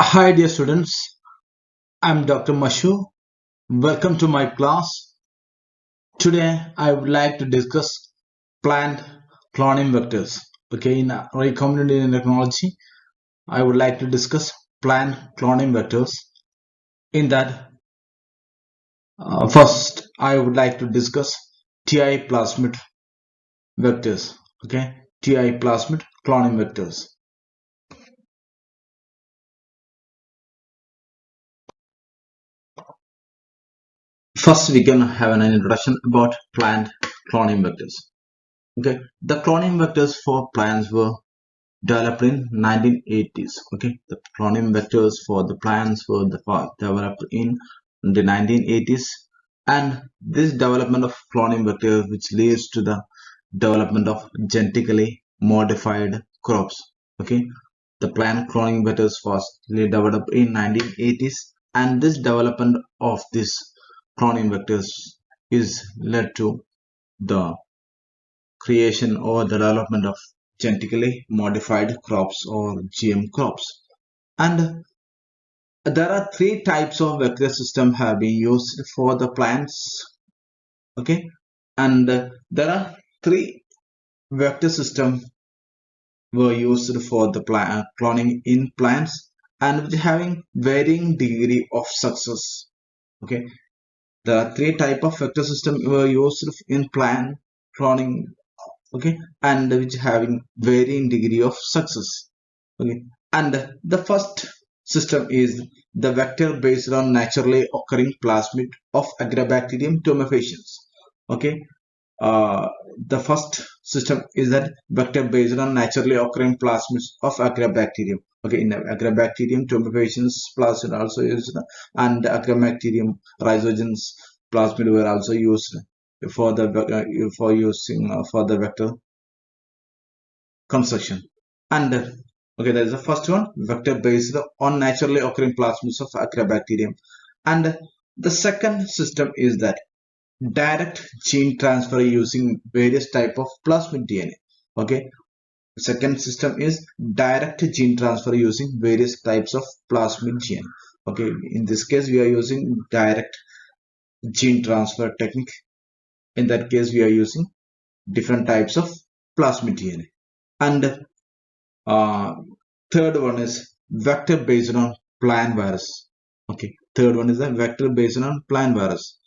Hi dear students, I'm Dr. Mashu. Welcome to my class. Today I would like to discuss plant cloning vectors. Okay, in recombinant technology, I would like to discuss plant cloning vectors. In that, first I would like to discuss TI plasmid vectors. Okay, TI plasmid cloning vectors. First, we can have an introduction about plant cloning vectors. Okay, the cloning vectors for plants were developed in 1980s. Okay, the cloning vectors for the plants were developed in the 1980s, and this development of cloning vectors which leads to the development of genetically modified crops. Okay, the plant cloning vectors was developed in 1980s, and this development of this cloning vectors is led to the creation or the development of genetically modified crops or GM crops. And there are three types of vector system have been used for the plants. Okay, and there are three vector system were used for the cloning in plants and which having varying degree of success. Okay, there are three type of vector system were used in plant cloning, okay, and which having varying degree of success. Okay, and the first system is the vector based on naturally occurring plasmid of agrobacterium tumefaciens. Okay, the first system is that vector based on naturally occurring plasmids of agrobacterium. Okay, in agrobacterium tumefaciens plasmid also used, and agrobacterium rhizogens plasmid were also used for the for using for the vector construction. And okay, that is the first one, vector based on naturally occurring plasmids of agrobacterium. And the second system is that direct gene transfer using various type of plasmid DNA. Okay, second system is direct gene transfer using various types of plasmid DNA. Okay, in this case we are using direct gene transfer technique. In that case we are using different types of plasmid DNA. And uh, third one is vector based on plant virus. Okay, third one is a vector based on plant virus.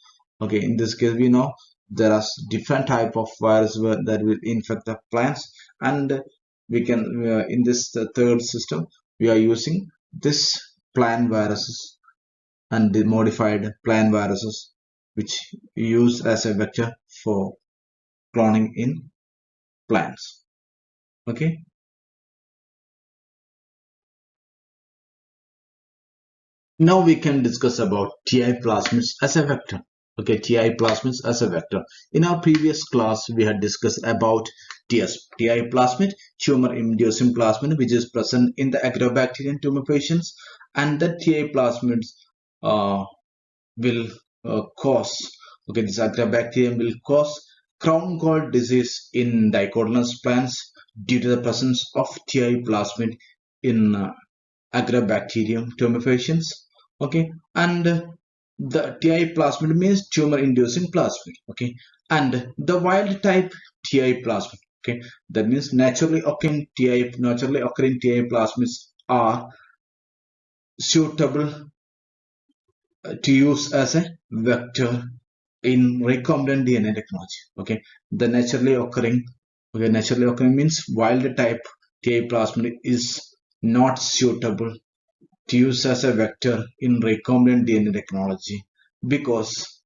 Okay, in this case we know there are different type of virus that will infect the plants, and we can in this third system we are using this plant viruses and the modified plant viruses which use as a vector for cloning in plants. Okay, now we can discuss about TI plasmids as a vector. Okay, TI plasmids as a vector. In our previous class, we had discussed about TI plasmid, tumor-inducing plasmid, which is present in the agrobacterium tumefaciens, and the TI plasmids uh, will cause, okay, this agrobacterium will cause crown gall disease in dicotyledonous plants due to the presence of TI plasmid in agrobacterium tumefaciens. Okay, and the TI plasmid means tumor inducing plasmid. Okay, and the wild type TI plasmid, okay, that means naturally occurring TI plasmids are suitable to use as a vector in recombinant DNA technology. Okay, the naturally occurring means wild type TI plasmid is not suitable to use as a vector in recombinant DNA technology because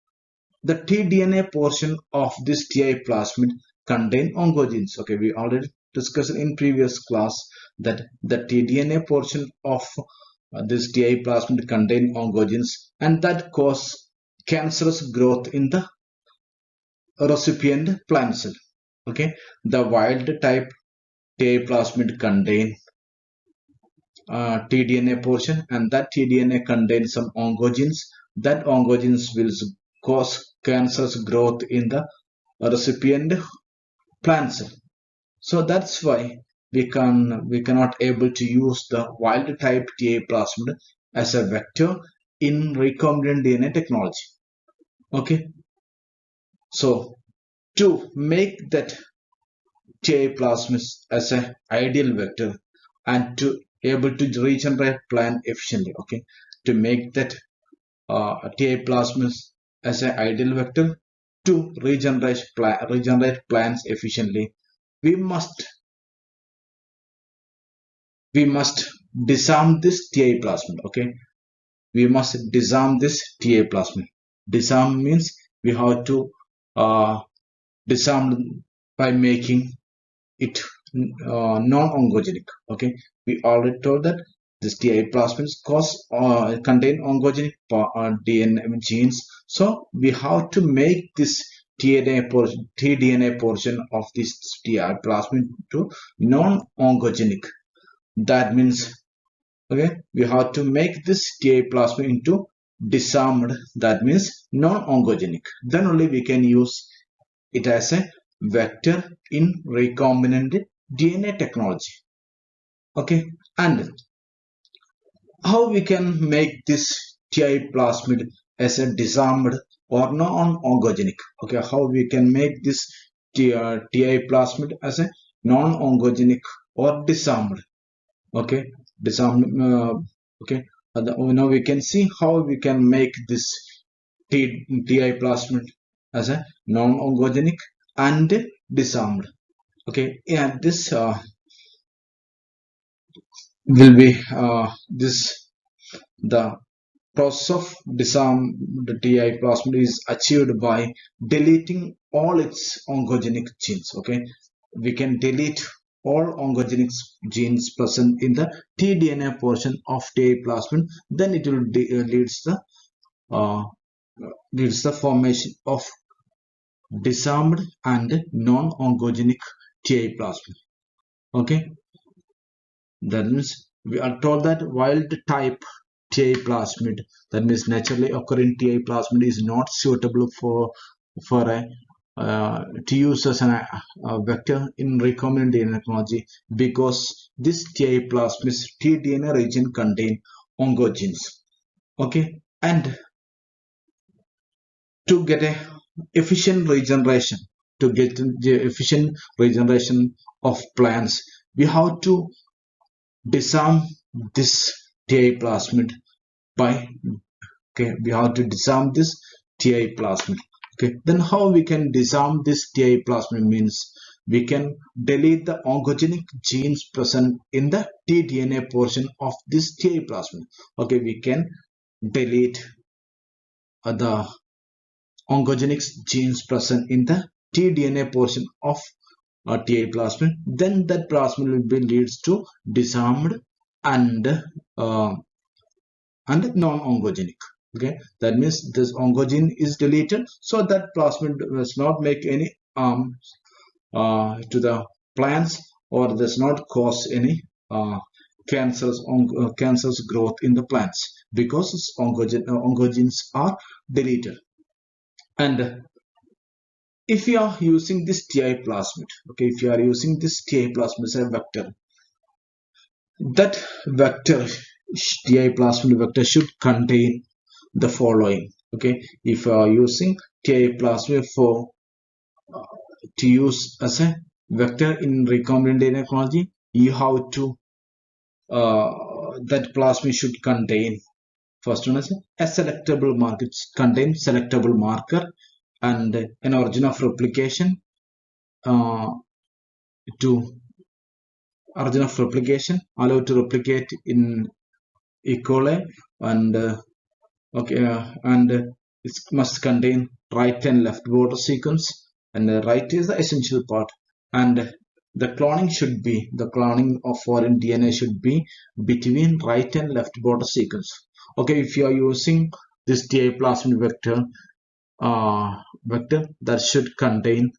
the tDNA portion of this TI plasmid contain oncogenes. Okay, we already discussed in previous class that the tDNA portion of this TI plasmid contain oncogenes and that cause cancerous growth in the recipient plant cell. Okay, the wild type TI plasmid contain tDNA portion, and that tDNA contains some oncogenes. That oncogenes will cause cancerous growth in the recipient plant cell. So that's why we cannot able to use the wild type TA plasmid as a vector in recombinant DNA technology. Okay, so to make that TA plasmids as an ideal vector and to able to regenerate plant efficiently. Okay, to make that TA plasmids as an ideal vector to regenerate plants efficiently, we must disarm this TA plasmid. Okay, we must disarm this TA plasmid. Disarm means we have to disarm by making it non-oncogenic. Okay, we already told that this TA plasmids contain oncogenic DNA genes, so we have to make this tDNA portion of this TA plasmid to non-oncogenic. That means, okay, we have to make this TA plasmid into disarmed, that means non-oncogenic. Then only we can use it as a vector in recombinant DNA technology. Okay, and how we can make this TI plasmid as a disarmed or non-oncogenic? Okay, how we can make this TI plasmid as a non-oncogenic or disarmed? Okay, disarmed. Okay, now we can see how we can make this TI plasmid as a non-oncogenic and disarmed. Okay, yeah, this will be the process of disarm the TI plasmid is achieved by deleting all its oncogenic genes. Okay, we can delete all oncogenic genes present in the tDNA portion of TI plasmid. Then it will uh, leads the formation of disarmed and non-oncogenic TI plasmid. Okay, that means we are told that wild type TI plasmid, that means naturally occurring TI plasmid, is not suitable for a to use as a vector in recombinant DNA technology because this TI plasmid tDNA region contain oncogenes. Okay, and to get a efficient regeneration, to get the efficient regeneration of plants, we have to disarm this TI plasmid by, okay, we have to disarm this TI plasmid. Okay, then how we can disarm this TI plasmid means we can delete the oncogenic genes present in the tDNA portion of this TI plasmid. Okay, we can delete the oncogenic genes present in the tDNA portion of TI plasmid. Then that plasmid will be leads to disarmed and non-oncogenic. Okay, that means this oncogene is deleted, so that plasmid does not make any harm to the plants or does not cause any cancerous growth in the plants because oncogenes are deleted. And if you are using this TI plasmid, okay, if you are using this TI plasmid as a vector, that vector TI plasmid vector should contain the following. Okay, if you are using TI plasmid for to use as a vector in recombinant DNA technology, you have to that plasmid should contain, first one is a selectable marker, contain selectable marker and an origin of replication to origin of replication allow to replicate in E. coli and it must contain right and left border sequence, and the right is the essential part, and the cloning should be, the cloning of foreign DNA should be between right and left border sequence. Okay, if you are using this TI plasmid vector that should contain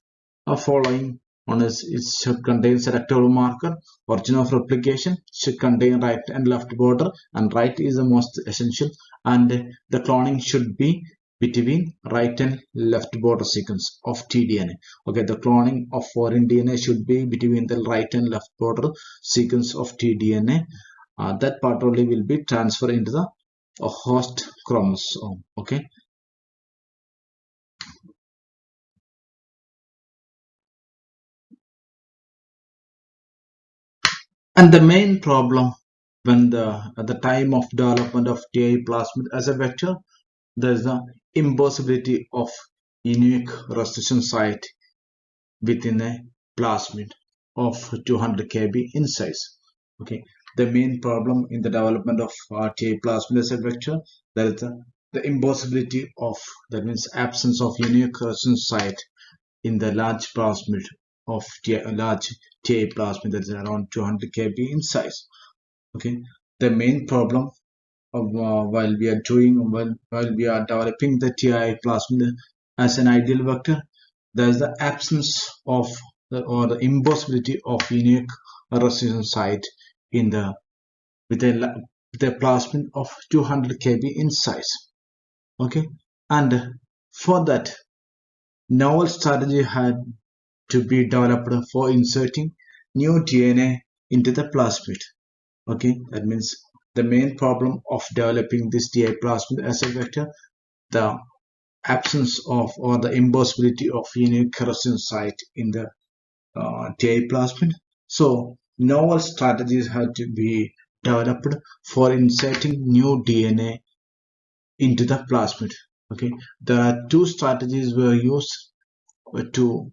a following. One is it should contain selectable marker, origin of replication, should contain right and left border, and right is the most essential, and the cloning should be between right and left border sequence of tDNA. Okay, the cloning of foreign DNA should be between the right and left border sequence of tDNA. That part only will be transferred into the host chromosome. Okay. And the main problem when at the time of development of TI plasmid as a vector, there is the impossibility of unique restriction site within a plasmid of 200 kb in size. Okay, the main problem in the development of TI plasmid as a vector, there is the impossibility of, that means absence of unique restriction site in the large plasmid of large TI plasmid that is around 200 kb in size. Okay, the main problem of, while we are developing the TI plasmid as an ideal vector, there is the absence of or the impossibility of unique restriction site in the with a plasmid of 200 kb in size. Okay, and for that, novel strategy had to be developed for inserting new DNA into the plasmid. Okay, that means the main problem of developing this TI plasmid as a vector, the absence of or the impossibility of unique restriction site in the TI plasmid. So novel strategies had to be developed for inserting new DNA into the plasmid. Okay, there are two strategies were used to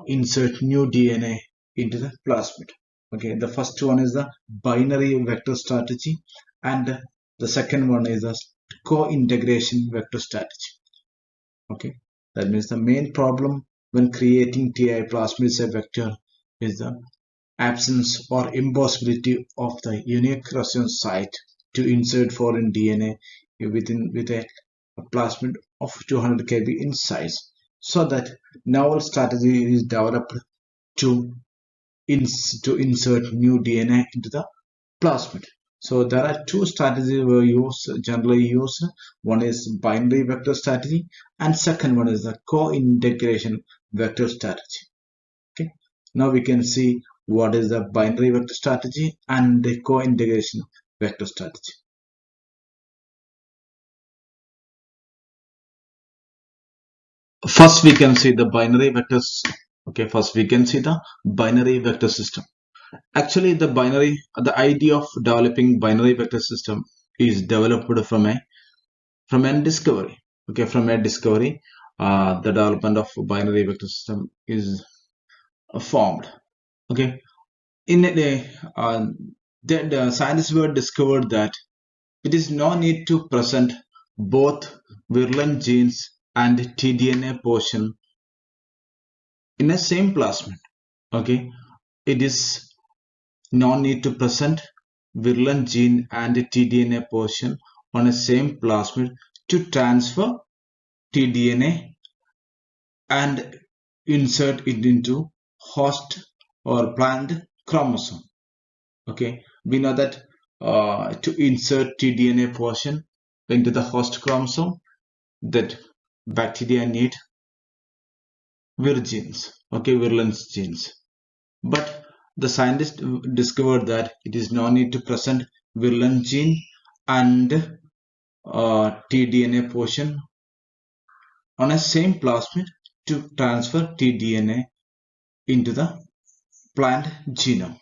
insert new DNA into the plasmid. Okay, the first one is the binary vector strategy, and the second one is the co-integration vector strategy. Okay, that means the main problem when creating TI plasmid as a vector is the absence or impossibility of the unique reference site to insert foreign DNA with a plasmid of 200 kb in size. So that novel strategy is developed to insert new DNA into the plasmid. So there are two strategies we generally use. One is binary vector strategy, and second one is the co-integration vector strategy. Okay. Now we can see what is the binary vector strategy and the co-integration vector strategy. First we can see the binary vectors. Okay, first we can see the binary vector system. Actually, the idea of developing binary vector system is developed from a discovery. Okay, from a discovery, the development of binary vector system is formed. Okay, in a the scientists were discovered that it is no need to present both virulent genes and tDNA portion in a same plasmid. Okay, it is no need to present virulent gene and tDNA portion on a same plasmid to transfer tDNA and insert it into host or plant chromosome. Okay, we know that to insert tDNA portion into the host chromosome, that bacteria need virgins, okay, virulence genes. But the scientists discovered that it is no need to present virulent gene and tDNA portion on a same plasmid to transfer tDNA into the plant genome.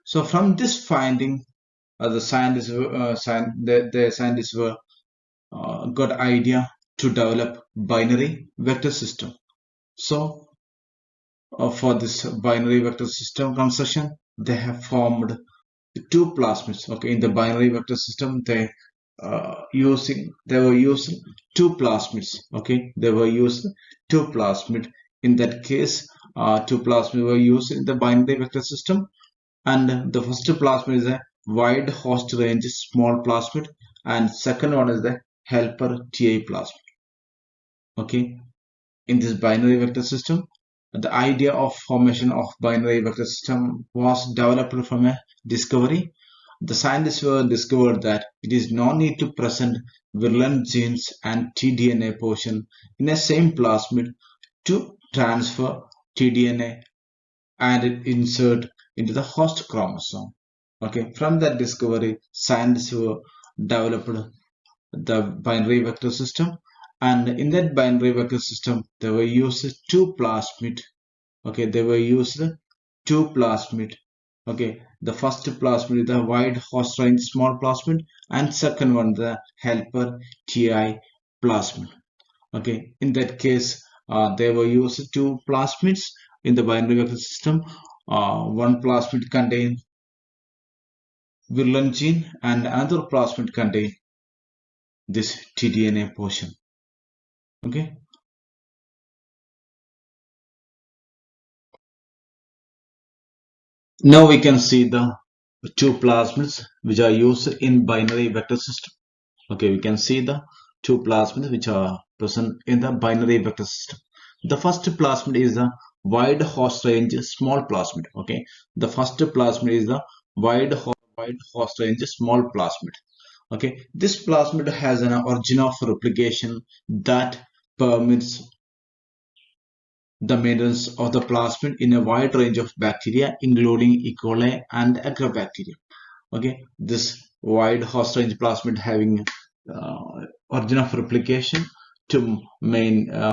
So from this finding, the scientists were got idea to develop binary vector system. So for this binary vector system construction, they have formed two plasmids. Okay, in the binary vector system, they were using two plasmids. Okay, they were used two plasmid. In that case, two plasmids were used in the binary vector system, and the first plasmid is a wide host range small plasmid, and second one is the helper TI plasmid. Okay, in this binary vector system, the idea of formation of binary vector system was developed from a discovery, the scientists were discovered that it is no need to present virulent genes and tDNA portion in the same plasmid to transfer tDNA and insert into the host chromosome. Okay, from that discovery, scientists were developed the binary vector system, and in that binary vector system, they were used two plasmid. Okay, they were used two plasmid. Okay, the first plasmid is the wide host range small plasmid, and second one the helper TI plasmid. Okay, in that case, they were used two plasmids in the binary vector system. One plasmid contains virulent gene, and another plasmid contains this tDNA portion. Okay. Now we can see the two plasmids which are used in binary vector system. Okay, we can see the two plasmids which are present in the binary vector system. The first plasmid is the wide host range small plasmid. Okay, the first plasmid is the wide host range small plasmid. Okay, this plasmid has an origin of replication that permits the maintenance of the plasmid in a wide range of bacteria, including E. coli and agrobacterium. Okay, this wide host range plasmid having origin of replication to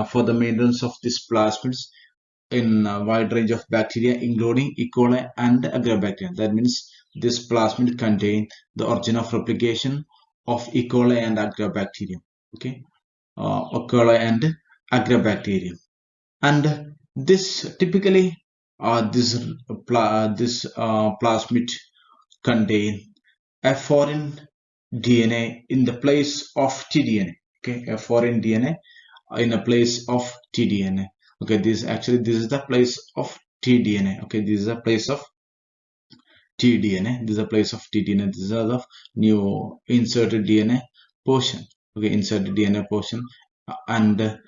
for the maintenance of these plasmids in a wide range of bacteria, including E. coli and agrobacterium. That means this plasmid contain the origin of replication of E. coli and agrobacterium. Okay, E. coli and agrobacterium. And this typically this plasmid contain a foreign DNA in the place of tDNA. Okay, a foreign DNA in a place of tDNA. Okay, this is the place of tDNA. Okay, this is the place of tDNA. This is the place of tDNA. This is the new inserted DNA portion. Okay, inserted DNA portion, and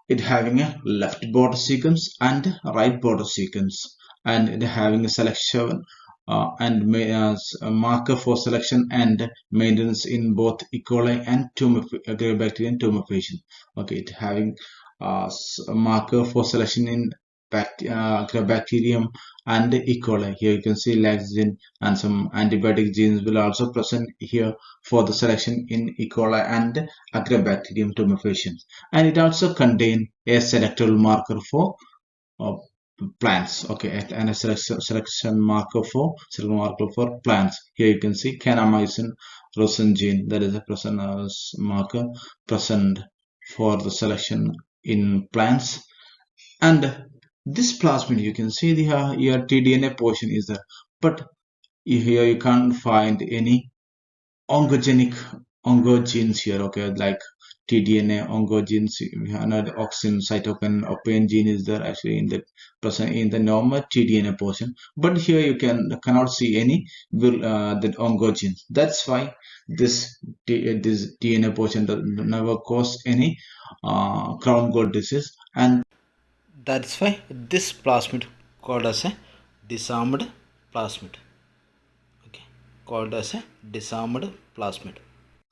it having a left border sequence and right border sequence, and it having a selection and a marker for selection and maintenance in both E. coli and agrobacterium tumefaciens. Okay, it having a marker for selection in agrobacterium and E. coli. Here you can see laxin and some antibiotic genes will also present here for the selection in E. coli and agrobacterium tumefaciens. And it also contain a selectable marker for plants. Okay, and a selection marker for plants. Here you can see kanamycin rosin gene, that is a present marker present for the selection in plants. And this plasmid, you can see the here tDNA portion is there, but here you can't find any oncogenes here. Okay, like tDNA oncogenes, another auxin, cytokine, or pain gene is there actually in the present in the normal tDNA portion, but here you cannot see any that oncogenes. That's why this DNA portion never cause any crown gall disease, and that's why this plasmid called as a disarmed plasmid. Okay, called as a disarmed plasmid.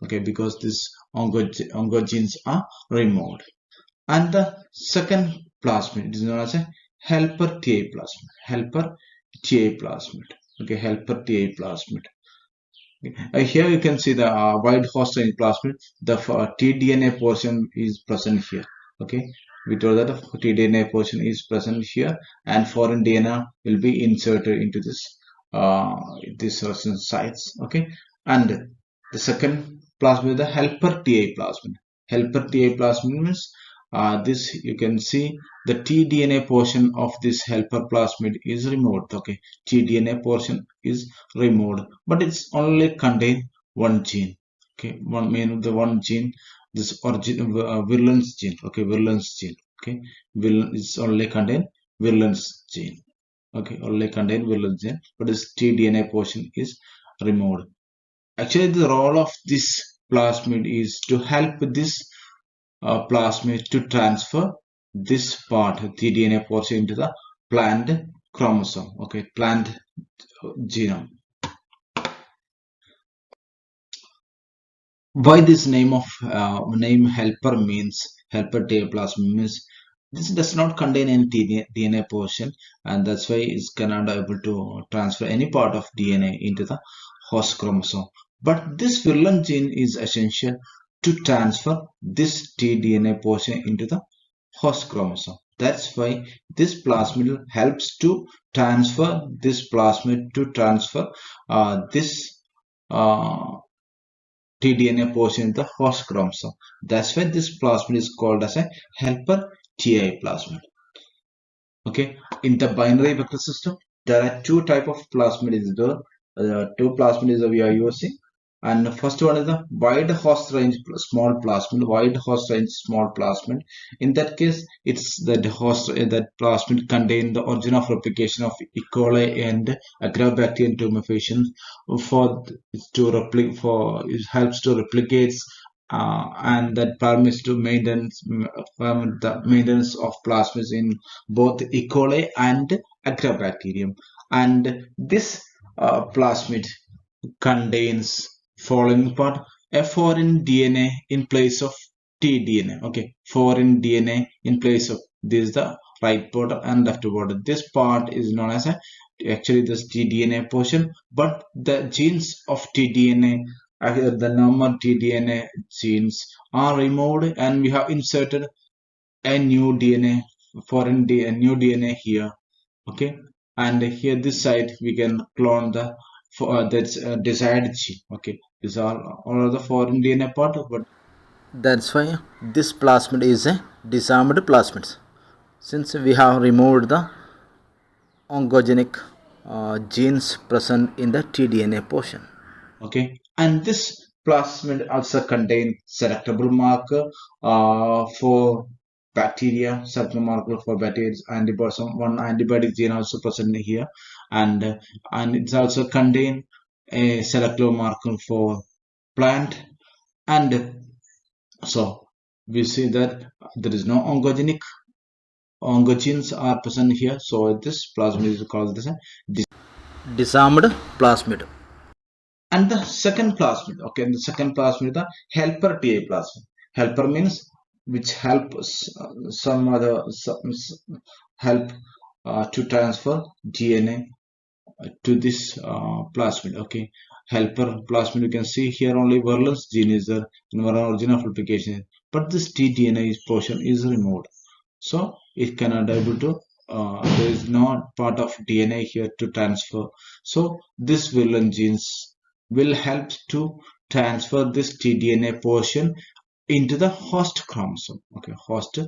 Okay, because these oncogenes are removed. And the second plasmid is known as a helper TA plasmid. Helper TA plasmid. Okay, helper TA plasmid. Okay. Here you can see the wide host range plasmid. The tDNA portion is present here. Okay, we told that the tDNA portion is present here, and foreign DNA will be inserted into this resin sites. Okay, and the second plasmid is the helper TA plasmid. Helper TA plasmid means this you can see the tDNA portion of this helper plasmid is removed. Okay, tDNA portion is removed, but it's only contain one gene. Okay, one gene, this origin virulence gene. Okay, virulence gene. Okay, it's only contain virulence gene. Okay, only contain virulence gene, but this tDNA portion is removed. Actually, the role of this plasmid is to help this plasmid to transfer this part, tDNA portion, into the plant chromosome. Okay, plant genome. why this name of name helper means helper tail plasmid means this does not contain any DNA portion, and that's why it's cannot able to transfer any part of DNA into the host chromosome. But this virulent gene is essential to transfer this tDNA portion into the host chromosome. That's why this plasmid helps to transfer this plasmid to transfer this uh, tDNA portion in the host chromosome. That's why this plasmid is called as a helper TI plasmid. Okay, in the binary vector system, there are two type of plasmids. Two plasmids we are using, and the first one is the wide host range small plasmid. Wide host range small plasmid. In that case, it's that host that plasmid contain the origin of replication of E. coli and agrobacterium tumefaciens for to replicate for it helps to replicate and that permits to maintenance the maintenance of plasmids in both E. coli and agrobacterium. And this plasmid contains following part: a foreign DNA in place of tDNA. Okay, foreign DNA in place of this is the right border and left border. This part is known as a actually this tDNA portion, but the genes of tDNA, the normal tDNA genes are removed, and we have inserted a new DNA, a new DNA here. Okay, and here this side we can clone the that's desired gene. Okay, these are all of the foreign DNA part, but that's why this plasmid is a disarmed plasmid, since we have removed the oncogenic genes present in the tDNA portion. Okay, and this plasmid also contain selectable marker for bacteria, selectable marker for bacteria, antibiotics, one antibiotic gene also present here, and it's also contain a selectable marker for plant, and so we see that there is no oncogenes are present here, so this plasmid is called as a disarmed plasmid. And the second plasmid, okay, the second plasmid is the helper TA plasmid. Helper means which helps help to transfer DNA to this plasmid. Okay, helper plasmid, you can see here only virulence gene is there in origin of replication, but this tDNA portion is removed, so it cannot able to there is no part of DNA here to transfer. So this virulent genes will help to transfer this tDNA portion into the host chromosome. Okay, host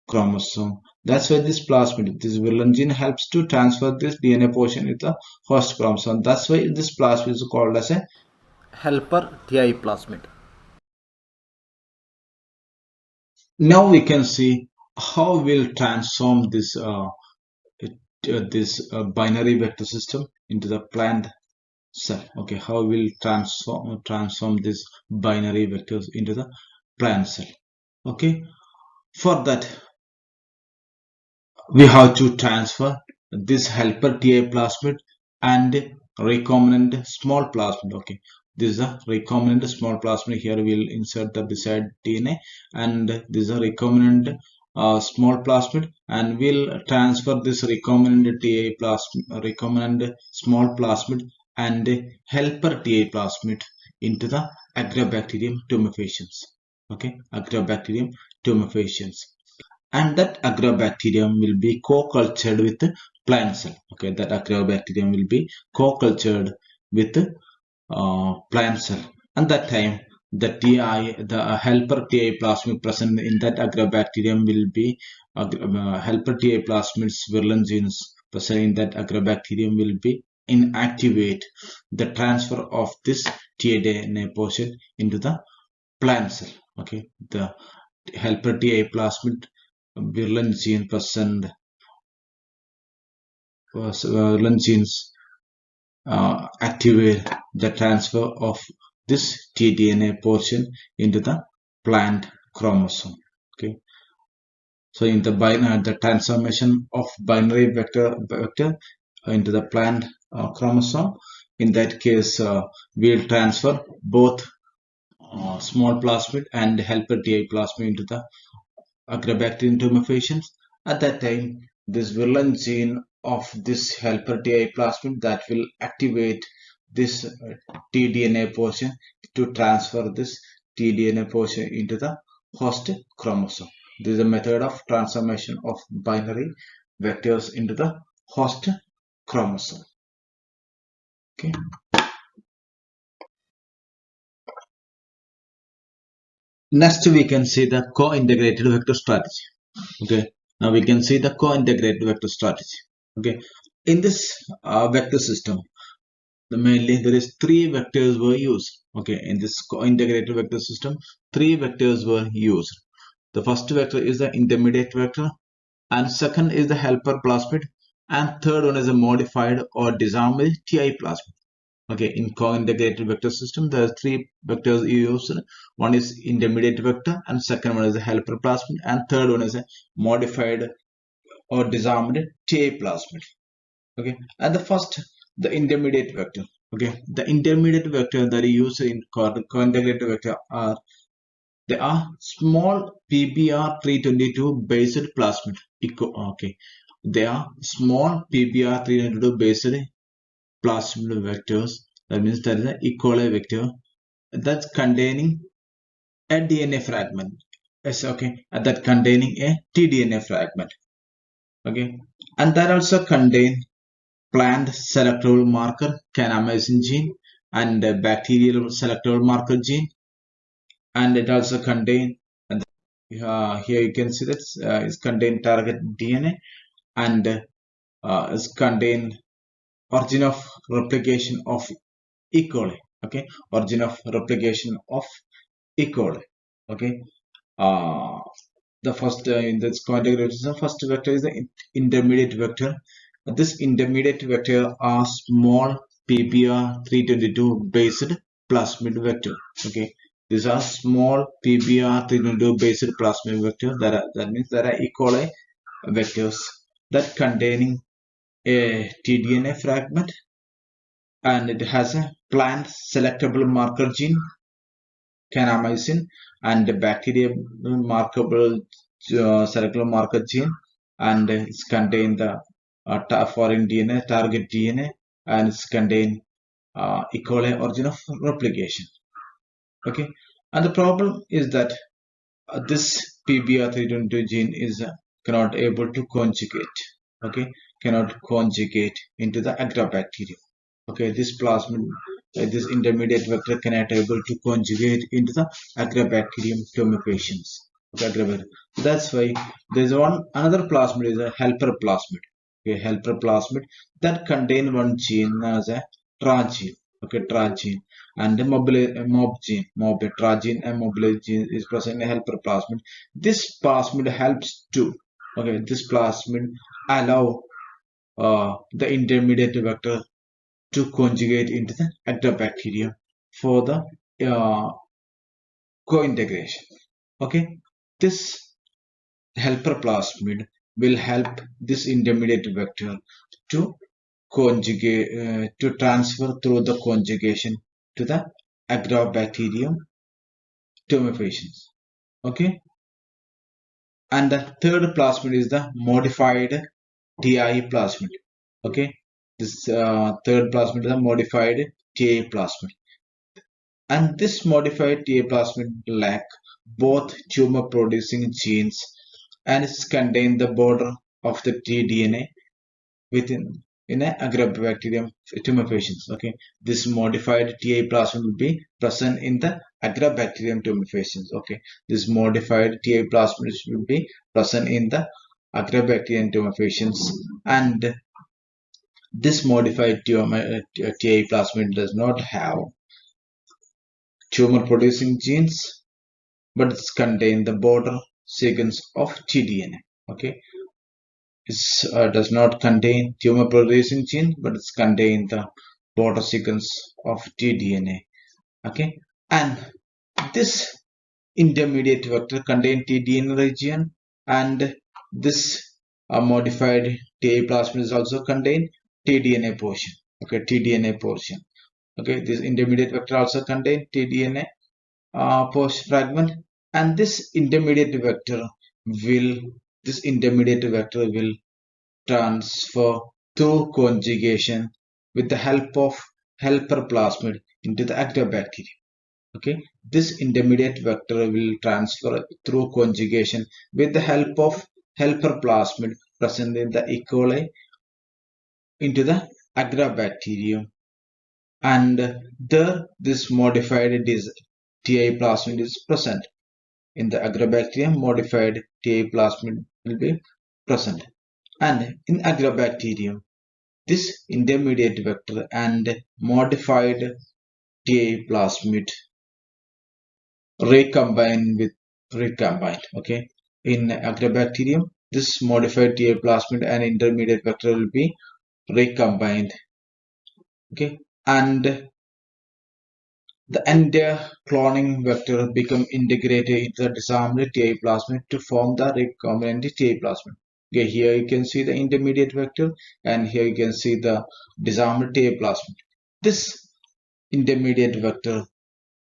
chromosome. That's why this plasmid, this virulent gene helps to transfer this DNA portion into the host chromosome. That's why this plasmid is called as a helper TI plasmid. Now we can see how we'll transform this binary vector system into the plant cell. Okay, how we'll transform this binary vectors into the plant cell. Okay, for that we have to transfer this helper TA plasmid and recombinant small plasmid. Okay, this is a recombinant small plasmid. Here we'll insert the beside DNA, and this is a recombinant small plasmid, and we'll transfer this recombinant TA plasmid, recombinant small plasmid and helper TA plasmid into the agrobacterium tumefaciens. Okay, agrobacterium tumefaciens, and that agrobacterium will be co-cultured with the plant cell. Okay, that agrobacterium will be co-cultured with the plant cell, and that time the helper TI plasmid present in that agrobacterium will be helper TI plasmids virulent genes present in that agrobacterium will be inactivate the transfer of this tDNA portion into the plant cell. Okay, the helper TI plasmid virulent gene present virulent genes activate the transfer of this tDNA portion into the plant chromosome. Okay, so in the transformation of binary vector into the plant chromosome, in that case we'll transfer both small plasmid and helper TI plasmid into the agrobacterium tumefaciens. At that time, this virulent gene of this helper TI plasmid that will activate this tDNA portion to transfer this tDNA portion into the host chromosome. This is a method of transformation of binary vectors into the host chromosome. Okay. Next, we can see the co-integrated vector strategy. Okay. Now we can see the co-integrated vector strategy. Okay. In this vector system, mainly there is three vectors were used. Okay. In this co-integrated vector system, three vectors were used. The first vector is the intermediate vector, and second is the helper plasmid, and third one is a modified or disarmed TI plasmid. Okay, in co-integrated vector system, there are three vectors used. One is intermediate vector, and second one is a helper plasmid, and third one is a modified or disarmed TI plasmid. Okay, and the intermediate vector. Okay, the intermediate vector that is used in co-integrated vector are small PBr322 based plasmid. Okay, they are small PBr322 based plasmid vectors. That means that is an E. coli vector that's containing a DNA fragment. Yes, okay, and that containing a tDNA fragment. Okay, and that also contain plant selectable marker kanamycin gene and bacterial selectable marker gene, and it also contain here you can see that it's contain target DNA and it's contain origin of replication of E. coli. Okay, origin of replication of E. coli. Okay, the first in this co-integrated system, first vector is the intermediate vector. This intermediate vector are small PBr322 based plasmid vector. Okay, these are small PBr322 based plasmid vector. That means there are E. coli vectors that containing a tDNA fragment, and it has a plant selectable marker gene kanamycin and bacteria markable selectable marker gene, and it's contain the foreign DNA target DNA, and it's contain E. coli origin of replication. Okay, and the problem is that this PBr322 gene is cannot able to conjugate. Okay, cannot conjugate into the agrobacterium. Okay, this plasmid, this intermediate vector cannot able to conjugate into the agrobacterium tumefaciens. Okay, that's why there's another plasmid is a helper plasmid. Okay, helper plasmid that contain one gene as a transgene. Okay, transgene, and the mob gene, transgene and mobile gene is present in a helper plasmid. This plasmid helps to, okay, this plasmid allow the intermediate vector to conjugate into the agrobacterium for the co-integration. Okay, this helper plasmid will help this intermediate vector to conjugate to transfer through the conjugation to the agrobacterium tumefaciens. Okay, and the third plasmid is the modified TI plasmid. Okay, this third plasmid is a modified TI plasmid, and this modified TI plasmid lack both tumor producing genes and it's contain the border of the tDNA within in a agrobacterium tumefaciens. Okay, this modified TI plasmid will be present in the agrobacterium tumefaciens. Okay, this modified TI plasmid will be present in the agrobacterium tumefaciens, and this modified TI plasmid does not have tumor producing genes, but it's contain the border sequence of tDNA. Okay, it does not contain tumor producing gene, but it's contain the border sequence of tDNA. Okay, and this intermediate vector contain tDNA region, and this modified TI plasmid is also contain tDNA portion. Okay, tDNA portion. Okay, this intermediate vector also contain tDNA, post fragment, and this intermediate vector will transfer through conjugation with the help of helper plasmid into the agrobacterium. Okay, this intermediate vector will transfer through conjugation with the help of helper plasmid present in the E. coli into the agrobacterium, and there this modified TI plasmid is present. In the agrobacterium, modified TI plasmid will be present, and in agrobacterium this intermediate vector and modified TI plasmid recombine. Okay, in agrobacterium this modified TI plasmid and intermediate vector will be recombined. Okay, and the entire cloning vector become integrated into the disarmed TI plasmid to form the recombinant TI plasmid. Okay, here you can see the intermediate vector, and here you can see the disarmed TI plasmid. This intermediate vector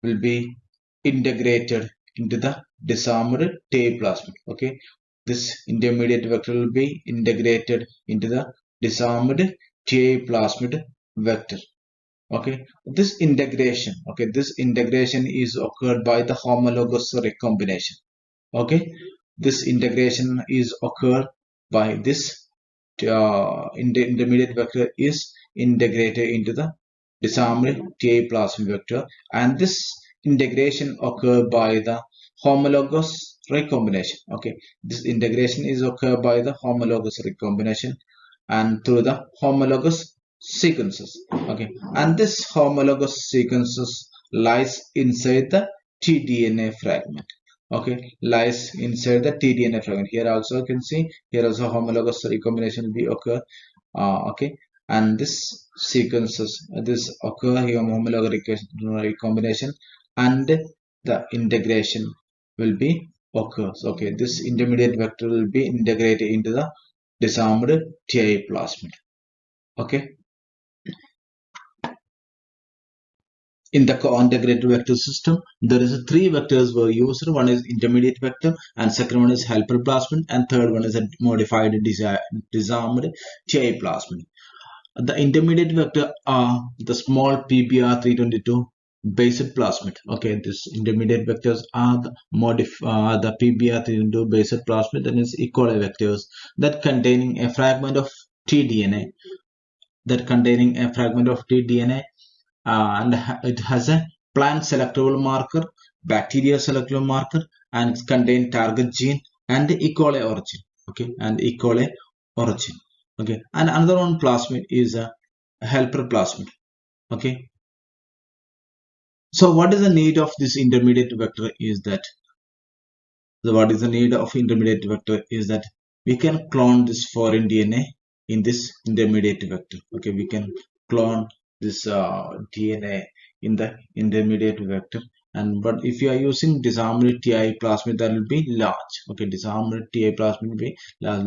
will be integrated into the disarmed TI plasmid. Okay, this intermediate vector will be integrated into the disarmed TI plasmid vector. Okay, this integration is occurred by the homologous recombination. Okay, this integration is occurred by this intermediate vector is integrated into the disarmed TI plasmid vector, and this integration occur by the homologous recombination. Okay, this integration is occurred by the homologous recombination and through the homologous sequences. Okay, and this homologous sequences lies inside the tDNA fragment. Okay, lies inside the tDNA fragment. Here also you can see, here also homologous recombination will be occur. Okay, and this sequences this occur here, homologous recombination, and the integration will be occurs. Okay, this intermediate vector will be integrated into the disarmed TI plasmid. Okay, in the co-integrated vector system, there is three vectors were used. One is intermediate vector, and second one is helper plasmid, and third one is a modified disarmed TI plasmid. The intermediate vector are the small PBr322 based plasmid. Okay, this intermediate vectors are the PBr322 based plasmid, that is E. coli vectors that containing a fragment of tDNA. And it has a plant selectable marker, bacterial selectable marker, and it contains target gene and E. coli origin. Okay, and E. coli origin. Okay, and another one plasmid is a helper plasmid. Okay, so what is the need of this intermediate vector is that we can clone this foreign DNA in this intermediate vector. Okay, we can clone this DNA in the intermediate vector, and but if you are using disarmed TI plasmid, that will be large. Okay, disarmed TI plasmid will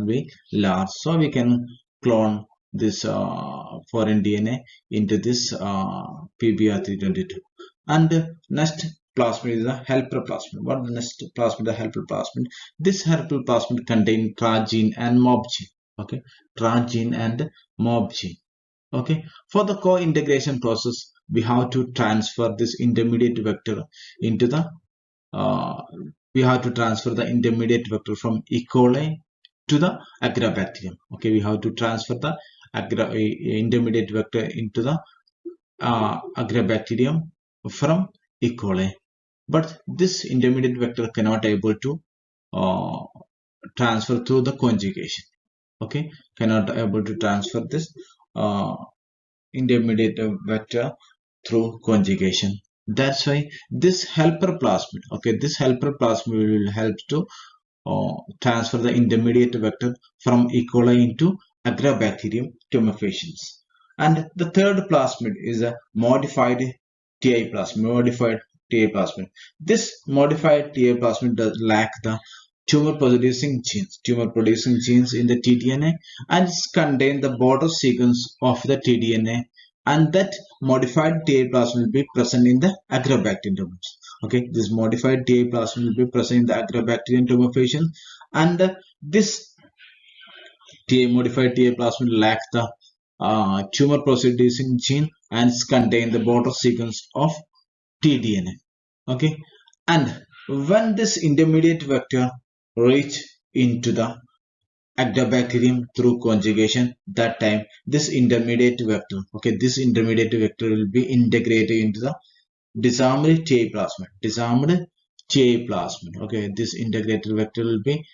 be large, so we can clone this foreign DNA into this PBr322. And next plasmid is a helper plasmid. What the next plasmid? The helper plasmid. This helper plasmid contains transgene and mob gene. Okay, transgene and mob gene. Okay, for the co-integration process, we have to transfer this intermediate vector into the we have to transfer the intermediate vector from E. coli to the agrobacterium. Okay, we have to transfer the intermediate vector into the agrobacterium from E. coli, but this intermediate vector cannot able to transfer through the conjugation. Okay, cannot able to transfer this intermediate vector through conjugation. That's why this helper plasmid, okay, this helper plasmid will help to transfer the intermediate vector from E. coli into agrobacterium tumefaciens. And the third plasmid is a modified TI plasmid. This modified TI plasmid does lack the tumor producing genes in the tDNA, and it contains the border sequence of the tDNA, and that modified TI plasmid will be present in the agrobacterium. Okay, this modified TA plasmid will be present in the agrobacterium tumefaciens, and this modified TA plasmid lacks the tumor producing gene and contain the border sequence of tDNA. Okay, and when this intermediate vector reach into the agrobacterium through conjugation, that time this intermediate vector, okay, this intermediate vector will be integrated into the disarmed TA plasmid. Disarmed TA plasmid. Okay, this integrated vector will be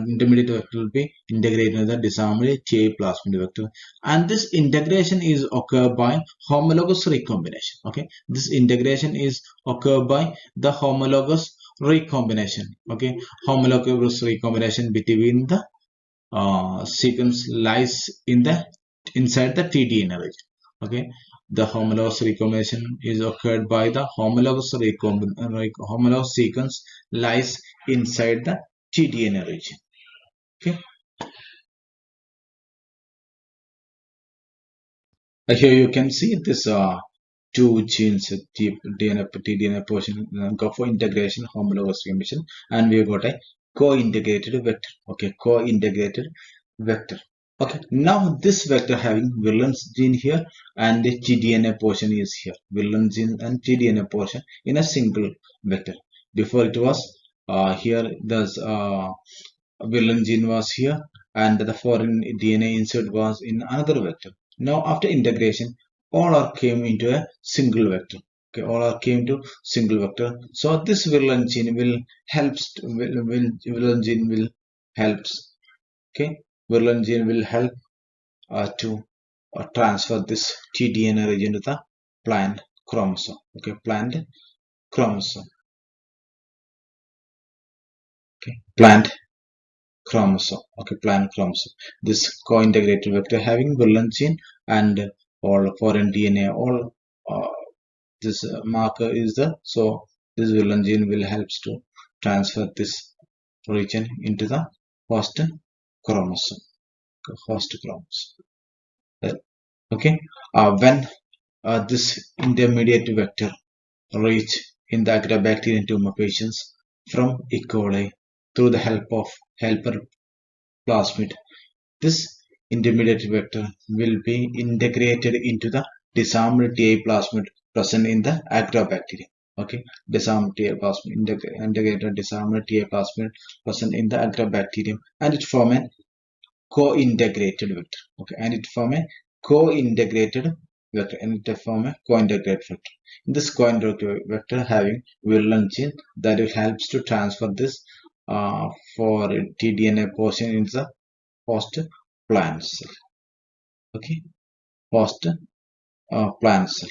intermediate vector will be integrated into the disarmed TA plasmid vector, and this integration is occurred by homologous recombination. Okay, this integration is occurred by the homologous recombination. Okay, homologous recombination between the sequence lies in the inside the tDNA region. Okay, the homologous recombination is occurred by the homologous sequence lies inside the tDNA region. Okay, here you can see this two genes, tDNA portion go for integration, homologous recombination, and we got a co-integrated vector. Okay, co-integrated vector. Okay, now this vector having Willem's gene here and the tDNA portion is here. Willem's gene and tDNA portion in a single vector. Before it was here, there's Willem's gene was here and the foreign DNA insert was in another vector. Now after integration, all are came into a single vector. Okay, all are came to single vector. So this Willem's gene will helps. Willem's gene will helps. Okay, Willem's gene will help to transfer this tDNA region to the plant chromosome. Okay, plant chromosome. Okay, plant chromosome. Okay, plant chromosome. This co-integrated vector having Willem's gene and all foreign DNA. All this marker is the so this Willem's gene will helps to transfer this region into the host chromosome. Host chromosome. Okay, when this intermediate vector reach in the agrobacterium tumefaciens from E. coli through the help of helper plasmid, this intermediate vector will be integrated into the disarmed TA plasmid present in the agrobacterium. Okay, disarmed TA plasmid, integrated disarmed TA plasmid present in the agrobacterium, and it form a co-integrated vector. Okay, and it form a co-integrated vector, and it form a co-integrated vector. In this co-integrated vector having Willem's gene that helps to transfer this for tDNA portion into the host plant cell. Okay, host plant cell.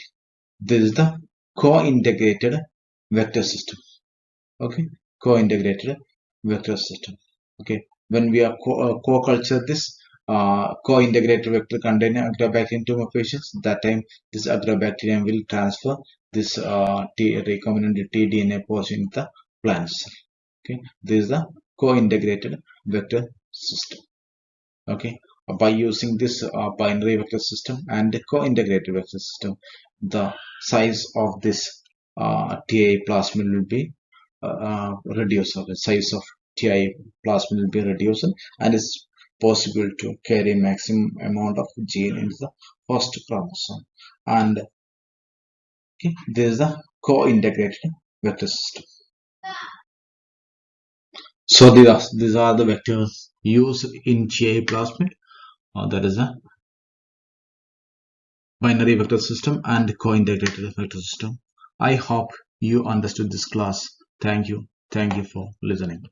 This is the co-integrated vector system. Okay, co-integrated vector system. Okay, when we are co-culture this co-integrated vector containing agrobacterium tumefaciens, that time this agrobacterium will transfer this recombinant tDNA portion in the plant cell. Okay, this is the co-integrated vector system. Okay, by using this binary vector system and the co-integrated vector system, the size of this TA plasmid will be reduced. The size of TA plasmid will be reduced, and it's possible to carry maximum amount of gene into the host chromosome. And okay, this is the co-integrated vector system. So these are the vectors used in TA plasmid. That is a binary vector system and co-integrated vector system. I hope you understood this class. Thank you. Thank you for listening.